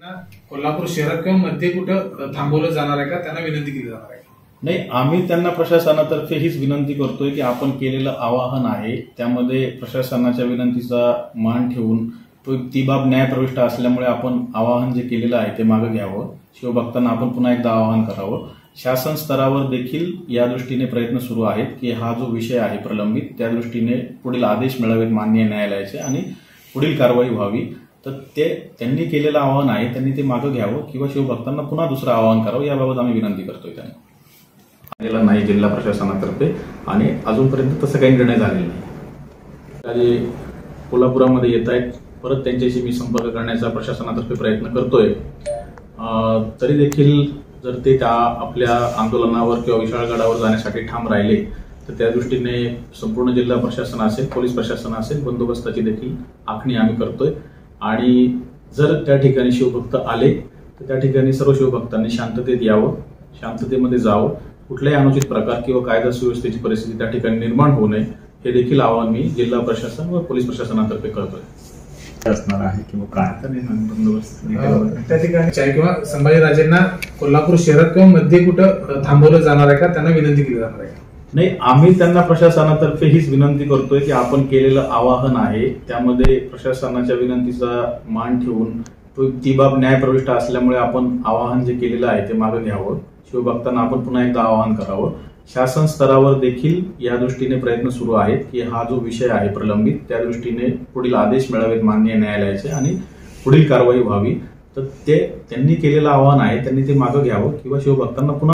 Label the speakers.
Speaker 1: कोल्हापूर शहरात किंवा मध्ये कुठं थांबवलं जाणार आहे का, त्यांना विनंती केली जाणार आहे?
Speaker 2: नाही, आम्ही त्यांना प्रशासनातर्फे हीच विनंती करतोय की आपण केलेलं आवाहन आहे त्यामध्ये प्रशासनाच्या विनंतीचा मान ठेवून ती बाब न्यायप्रविष्ट असल्यामुळे आपण आवाहन जे केलेलं आहे ते मागे घ्यावं. शिवभक्तांना आपण पुन्हा एकदा आवाहन करावं. शासन स्तरावर देखील या दृष्टीने प्रयत्न सुरू आहेत की हा जो विषय आहे प्रलंबित त्या दृष्टीने पुढील आदेश मिळावेत माननीय न्यायालयाचे आणि पुढील कारवाई व्हावी. तर ते त्यांनी केलेलं आवाहन आहे त्यांनी ते मागे घ्यावं किंवा शिवभक्तांना पुन्हा दुसरं आवाहन करावं याबाबत आम्ही विनंती करतोय त्यांना. नाही जिल्हा प्रशासनातर्फे आणि अजूनपर्यंत तसं काही निर्णय झालेला नाही. कोल्हापुरामध्ये येत आहेत, परत त्यांच्याशी मी संपर्क करण्याचा प्रशासनातर्फे प्रयत्न करतोय. तरी देखील जर ते त्या आपल्या आंदोलनावर किंवा विशाळगडावर जाण्यासाठी ठाम राहिले तर त्या दृष्टीने संपूर्ण जिल्हा प्रशासन असेल, पोलीस प्रशासन असेल, बंदोबस्ताची देखील आखणी आम्ही करतोय. आणि जर त्या ठिकाणी शिवभक्त आले तर त्या ठिकाणी सर्व शिवभक्तांनी शांततेत यावं, शांततेमध्ये जावं. कुठल्याही अनुचित प्रकार किंवा कायदा सुव्यवस्थेची परिस्थिती त्या ठिकाणी निर्माण होऊ नये हे देखील आवाहन मी जिल्हा प्रशासन व पोलीस प्रशासनातर्फे करतोय.
Speaker 3: असणार आहे किंवा काय बंदोबस्त
Speaker 1: त्या ठिकाणी किंवा संभाजीराजेंना कोल्हापूर शहरात किंवा मध्ये कुठं थांबवलं जाणार आहे का, त्यांना विनंती केली जाणार आहे?
Speaker 2: नाही, आम्ही त्यांना प्रशासनातर्फे हीच विनंती करतोय की आपण केलेलं आवाहन आहे त्यामध्ये प्रशासनाच्या विनंतीचा मान ठेवून ती बाब न्यायप्रविष्ट असल्यामुळे आपण आवाहन जे केलेलं आहे ते मागे घ्यावं. शिवभक्तांना आपण पुन्हा एकदा आवाहन करावं. शासन स्तरावर देखील या दृष्टीने प्रयत्न सुरू आहेत की हा जो विषय आहे प्रलंबित त्या दृष्टीने पुढील आदेश मिळावेत माननीय न्यायालयाचे आणि पुढील कारवाई व्हावी. तर ते त्यांनी केलेलं आवाहन आहे त्यांनी ते मागे घ्यावं किंवा शिवभक्तांना पुन्हा